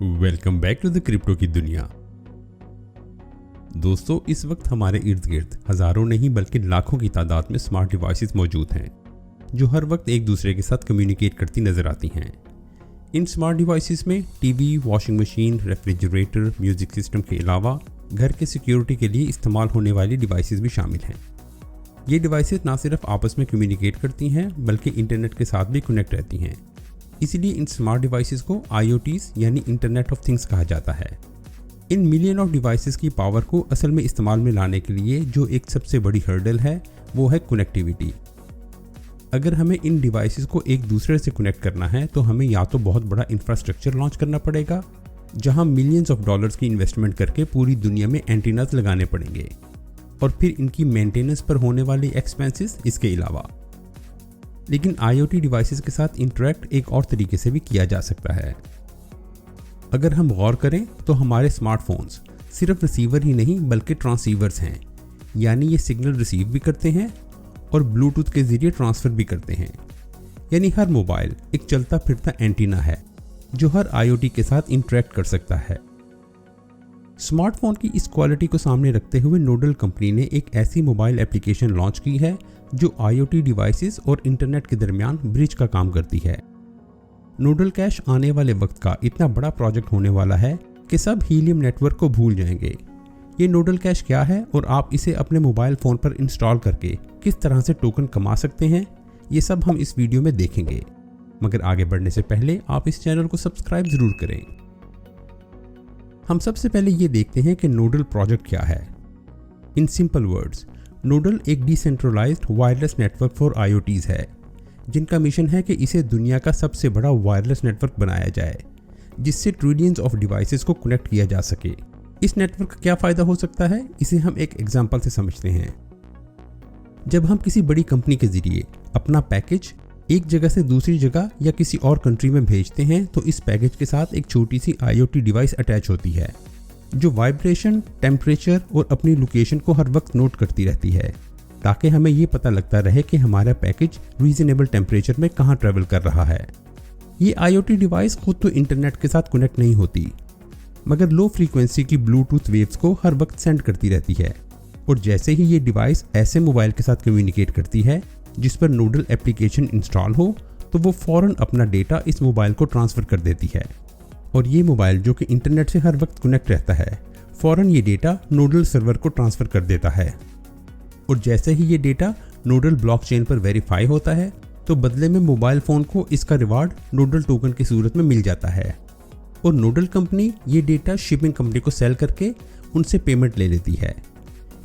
Welcome back to the crypto की दुनिया। दोस्तों, इस वक्त हमारे इर्द गिर्द हजारों नहीं बल्कि लाखों की तादाद में स्मार्ट डिवाइसेस मौजूद हैं जो हर वक्त एक दूसरे के साथ कम्युनिकेट करती नजर आती हैं। इन स्मार्ट डिवाइसेस में TV, washing machine, refrigerator, music system के अलावा घर के सिक्योरिटी के लिए इस्तेमाल होने वाली डिवाइसेस भी शामिल हैं। ये डिवाइसेस ना सिर्फ आपस में कम्युनिकेट करती हैं बल्कि इंटरनेट के साथ भी कनेक्ट रहती हैं। इसलिए इन स्मार्ट डिवाइसेस को IoTs यानी इंटरनेट ऑफ थिंग्स कहा जाता है। इन मिलियन ऑफ डिवाइसेस की पावर को असल में इस्तेमाल में लाने के लिए जो एक सबसे बड़ी हर्डल है वो है कनेक्टिविटी। अगर हमें इन डिवाइसेस को एक दूसरे से कनेक्ट करना है तो हमें या तो बहुत बड़ा इंफ्रास्ट्रक्चर लॉन्च करना पड़ेगा जहां मिलियंस ऑफ डॉलर्स की इन्वेस्टमेंट करके पूरी दुनिया में एंटीनास लगाने पड़ेंगे, और फिर इनकी मेंटेनेंस पर होने वाली एक्सपेंसेस इसके अलावा। लेकिन IoT डिवाइसेस के साथ इंटरेक्ट एक और तरीके से भी किया जा सकता है। अगर हम गौर करें तो हमारे स्मार्टफोन्स सिर्फ रिसीवर ही नहीं बल्कि ट्रांसीवर्स हैं, यानी ये सिग्नल रिसीव भी करते हैं और ब्लूटूथ के जरिए ट्रांसफ़र भी करते हैं। यानी हर मोबाइल एक चलता फिरता एंटीना है जो हर IoT के साथ इंटरेक्ट कर सकता है। स्मार्टफोन की इस क्वालिटी को सामने रखते हुए नोडल कंपनी ने एक ऐसी मोबाइल एप्लीकेशन लॉन्च की है जो IoT डिवाइसेस और इंटरनेट के दरमियान ब्रिज का काम करती है। नोडल कैश आने वाले वक्त का इतना बड़ा प्रोजेक्ट होने वाला है कि सब हीलियम नेटवर्क को भूल जाएंगे। ये नोडल कैश क्या है और आप इसे अपने मोबाइल फ़ोन पर इंस्टॉल करके किस तरह से टोकन कमा सकते हैं, ये सब हम इस वीडियो में देखेंगे। मगर आगे बढ़ने से पहले आप इस चैनल को सब्सक्राइब ज़रूर करें। हम सबसे पहले ये देखते हैं कि नोडल प्रोजेक्ट क्या है। इन सिंपल वर्ड्स, नोडल एक decentralised wireless network for IoTs है जिनका मिशन है कि इसे दुनिया का सबसे बड़ा वायरलेस नेटवर्क बनाया जाए जिससे ट्रिलियंस ऑफ डिवाइसेस को कनेक्ट किया जा सके। इस नेटवर्क का क्या फ़ायदा हो सकता है, इसे हम एक एग्जांपल से समझते हैं। जब हम किसी बड़ी कंपनी के जरिए अपना पैकेज एक जगह से दूसरी जगह या किसी और कंट्री में भेजते हैं तो इस पैकेज के साथ एक छोटी सी IoT डिवाइस अटैच होती है जो वाइब्रेशन, टेम्परेचर और अपनी लोकेशन को हर वक्त नोट करती रहती है ताकि हमें ये पता लगता रहे कि हमारा पैकेज रीजनेबल टेम्परेचर में कहाँ ट्रैवल कर रहा है। ये IoT डिवाइस खुद तो इंटरनेट के साथ कनेक्ट नहीं होती मगर लो फ्रीक्वेंसी की ब्लूटूथ वेव्स को हर वक्त सेंड करती रहती है, और जैसे ही ये डिवाइस ऐसे मोबाइल के साथ कम्युनिकेट करती है जिस पर नोडल एप्लीकेशन इंस्टॉल हो तो वो फ़ौरन अपना डेटा इस मोबाइल को ट्रांसफ़र कर देती है, और ये मोबाइल जो कि इंटरनेट से हर वक्त कनेक्ट रहता है फ़ौरन ये डेटा नोडल सर्वर को ट्रांसफ़र कर देता है। और जैसे ही ये डेटा नोडल ब्लॉकचेन पर वेरीफाई होता है तो बदले में मोबाइल फ़ोन को इसका रिवार्ड नोडल टोकन की सूरत में मिल जाता है, और नोडल कंपनी ये डेटा शिपिंग कंपनी को सेल करके उनसे पेमेंट ले लेती है।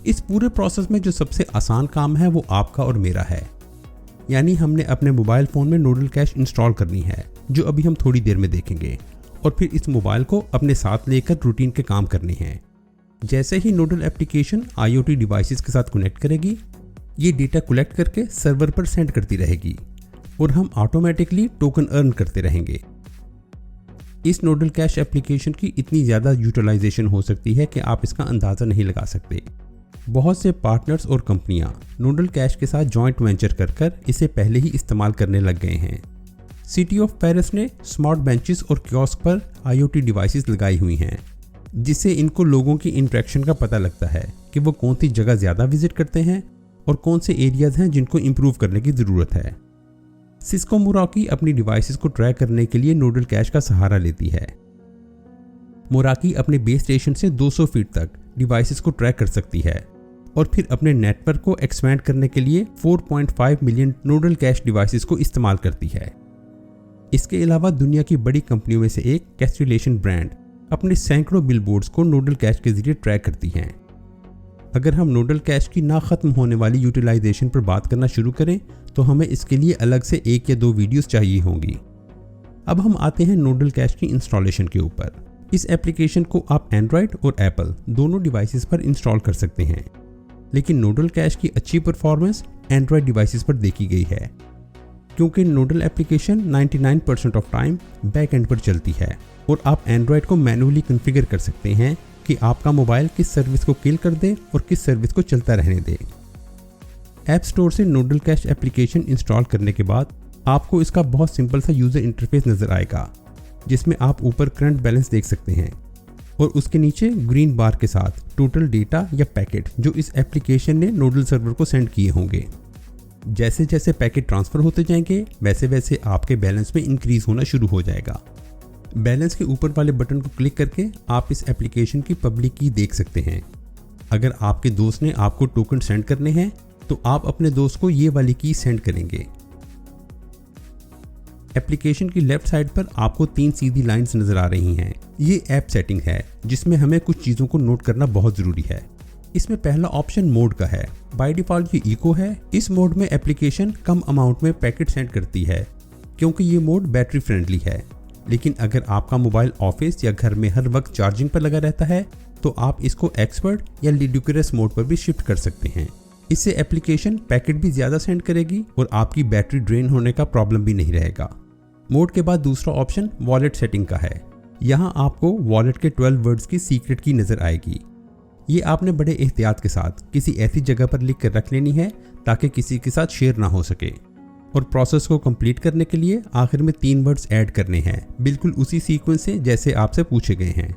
इस पूरे प्रोसेस में जो सबसे आसान काम है वो आपका और मेरा है, यानी हमने अपने मोबाइल फ़ोन में नोडल कैश इंस्टॉल करनी है जो अभी हम थोड़ी देर में देखेंगे, और फिर इस मोबाइल को अपने साथ लेकर रूटीन के काम करने हैं। जैसे ही नोडल एप्लीकेशन IoT डिवाइसेस के साथ कनेक्ट करेगी ये डेटा कलेक्ट करके सर्वर पर सेंड करती रहेगी और हम ऑटोमेटिकली टोकन अर्न करते रहेंगे। इस नोडल कैश एप्लीकेशन की इतनी ज़्यादा यूटिलाइजेशन हो सकती है कि आप इसका अंदाज़ा नहीं लगा सकते। बहुत से पार्टनर्स और कंपनियां नोडल कैश के साथ जॉइंट वेंचर कर इसे पहले ही इस्तेमाल करने लग गए हैं। सिटी ऑफ पेरिस ने स्मार्ट बेंचेस और कियोस्क पर IoT डिवाइसेस लगाई हुई हैं जिससे इनको लोगों की इंटरेक्शन का पता लगता है कि वो कौन सी जगह ज़्यादा विजिट करते हैं और कौन से एरियाज़ हैं जिनको इम्प्रूव करने की ज़रूरत है। सिस्को मोराकी अपनी डिवाइसेस को ट्रैक करने के लिए नोडल कैश का सहारा लेती है। मोराकी अपने बेस स्टेशन से 200 फीट तक डिवाइसेस को ट्रैक कर सकती है और फिर अपने नेटवर्क को एक्सपैंड करने के लिए 4.5 मिलियन नोडल कैश डिवाइसेस को इस्तेमाल करती है। इसके अलावा दुनिया की बड़ी कंपनियों में से एक कैस्टिलेशन ब्रांड अपने सैकड़ों बिलबोर्ड्स को नोडल कैश के जरिए ट्रैक करती हैं। अगर हम नोडल कैश की ना ख़त्म होने वाली यूटिलाइजेशन पर बात करना शुरू करें तो हमें इसके लिए अलग से 1 या 2 वीडियोस चाहिए होंगी। अब हम आते हैं नोडल कैश की इंस्टॉलेशन के ऊपर। इस एप्लीकेशन को आप एंड्रॉयड और एप्पल दोनों डिवाइसेस पर इंस्टॉल कर सकते हैं, लेकिन नोडल कैश की अच्छी परफॉर्मेंस एंड्रॉयड डिवाइसेस पर देखी गई है क्योंकि nodal application 99% of time back and पर चलती है और आप एंड्रॉयड को मैन्युअली कॉन्फ़िगर कर सकते हैं कि आपका मोबाइल किस सर्विस को किल कर दे और किस सर्विस को चलता रहने दे। ऐप स्टोर से नोडल कैश एप्लीकेशन इंस्टॉल करने के बाद आपको इसका बहुत सिंपल सा यूज़र इंटरफेस नज़र आएगा जिसमें आप ऊपर करंट बैलेंस देख सकते हैं और उसके नीचे ग्रीन बार के साथ टोटल डेटा या पैकेट जो इस एप्लीकेशन ने नोडल सर्वर को सेंड किए होंगे। जैसे जैसे पैकेट ट्रांसफ़र होते जाएंगे वैसे वैसे आपके बैलेंस में इंक्रीज होना शुरू हो जाएगा। बैलेंस के ऊपर वाले बटन को क्लिक करके आप इस एप्लीकेशन की पब्लिक की देख सकते हैं। अगर आपके दोस्त ने आपको टोकन सेंड करने हैं तो आप अपने दोस्त को ये वाली की सेंड करेंगे। एप्लीकेशन की लेफ्ट साइड पर आपको 3 सीधी लाइंस नजर आ रही हैं। ये ऐप सेटिंग है जिसमें हमें कुछ चीज़ों को नोट करना बहुत ज़रूरी है। इसमें पहला ऑप्शन मोड का है। बाय डिफ़ॉल्ट ये इको है। इस मोड में एप्लीकेशन कम अमाउंट में पैकेट सेंड करती है क्योंकि ये मोड बैटरी फ्रेंडली है। लेकिन अगर आपका मोबाइल ऑफिस या घर में हर वक्त चार्जिंग पर लगा रहता है तो आप इसको एक्सपर्ट या लिड्यूकरस मोड पर भी शिफ्ट कर सकते हैं। इससे एप्लीकेशन पैकेट भी ज़्यादा सेंड करेगी और आपकी बैटरी ड्रेन होने का प्रॉब्लम भी नहीं रहेगा। मोड के बाद दूसरा ऑप्शन वॉलेट सेटिंग का है। यहाँ आपको वॉलेट के 12 वर्ड्स की सीक्रेट की नज़र आएगी। ये आपने बड़े एहतियात के साथ किसी ऐसी जगह पर लिख कर रख लेनी है ताकि किसी के साथ शेयर ना हो सके। और प्रोसेस को कंप्लीट करने के लिए आखिर में 3 वर्ड्स ऐड करने हैं, बिल्कुल उसी सीक्वेंस से जैसे आपसे पूछे गए हैं।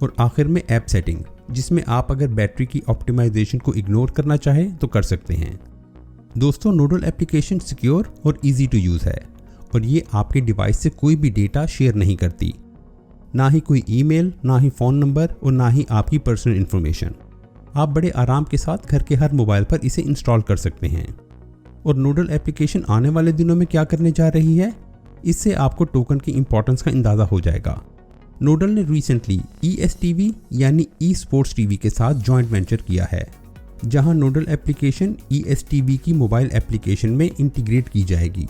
और आखिर में ऐप सेटिंग, जिसमें आप अगर बैटरी की ऑप्टिमाइजेशन को इग्नोर करना चाहें तो कर सकते हैं। दोस्तों, नोडल एप्लीकेशन सिक्योर और इजी टू यूज़ है और ये आपके डिवाइस से कोई भी डेटा शेयर नहीं करती, ना ही कोई ईमेल, ना ही फ़ोन नंबर और ना ही आपकी पर्सनल इन्फॉर्मेशन। आप बड़े आराम के साथ घर के हर मोबाइल पर इसे इंस्टॉल कर सकते हैं। और नोडल एप्लीकेशन आने वाले दिनों में क्या करने जा रही है, इससे आपको टोकन की इंपॉर्टेंस का अंदाज़ा हो जाएगा। नोडल ने रिसेंटली ESTV यानी ई स्पोर्ट्स टीवी के साथ जॉइंट वेंचर किया है, जहां नोडल एप्लीकेशन ESTV की मोबाइल एप्लीकेशन में इंटीग्रेट की जाएगी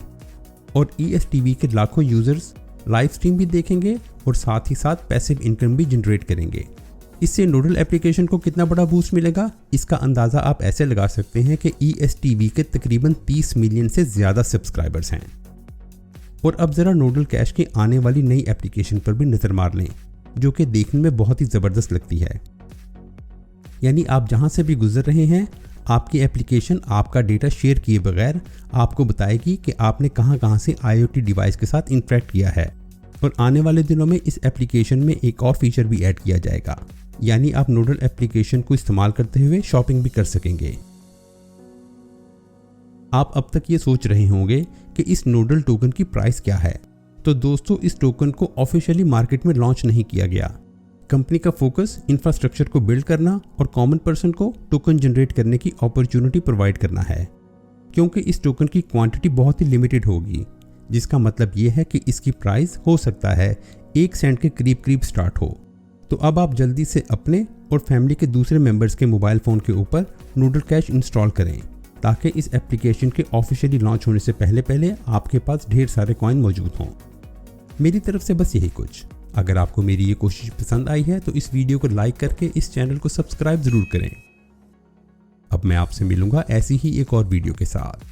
और ESTV के लाखों यूज़र्स लाइव स्ट्रीम भी देखेंगे और साथ ही साथ पैसिव इनकम भी जनरेट करेंगे। इससे नोडल एप्लीकेशन को कितना बड़ा बूस्ट मिलेगा, इसका अंदाज़ा आप ऐसे लगा सकते हैं कि ESTV के तकरीबन 30 मिलियन से ज़्यादा सब्सक्राइबर्स हैं। और अब ज़रा नोडल कैश की आने वाली नई एप्लीकेशन पर भी नज़र मार लें, जो कि देखने में बहुत ही ज़बरदस्त लगती है। यानी आप जहां से भी गुजर रहे हैं, आपकी एप्लीकेशन आपका डेटा शेयर किए बगैर आपको बताएगी कि आपने कहां से IoT डिवाइस के साथ इंटरेक्ट किया है। और आने वाले दिनों में इस एप्लीकेशन में एक और फीचर भी ऐड किया जाएगा, यानी आप नोडल एप्लीकेशन को इस्तेमाल करते हुए शॉपिंग भी कर सकेंगे। आप अब तक ये सोच रहे होंगे कि इस नोडल टोकन की प्राइस क्या है। तो दोस्तों, इस टोकन को ऑफिशियली मार्केट में लॉन्च नहीं किया गया। कंपनी का फोकस इंफ्रास्ट्रक्चर को बिल्ड करना और कॉमन पर्सन को टोकन जनरेट करने की अपॉर्चुनिटी प्रोवाइड करना है, क्योंकि इस टोकन की क्वांटिटी बहुत ही लिमिटेड होगी, जिसका मतलब ये है कि इसकी प्राइस हो सकता है 1 सेंट के करीब करीब स्टार्ट हो। तो अब आप जल्दी से अपने और फैमिली के दूसरे मेंबर्स के मोबाइल फ़ोन के ऊपर नोडल कैश इंस्टॉल करें, ताकि इस एप्लीकेशन के ऑफिशियली लॉन्च होने से पहले आपके पास ढेर सारे कॉइन मौजूद हों। मेरी तरफ से बस यही कुछ। अगर आपको मेरी ये कोशिश पसंद आई है तो इस वीडियो को लाइक करके इस चैनल को सब्सक्राइब ज़रूर करें। अब मैं आपसे मिलूंगा ऐसी ही एक और वीडियो के साथ।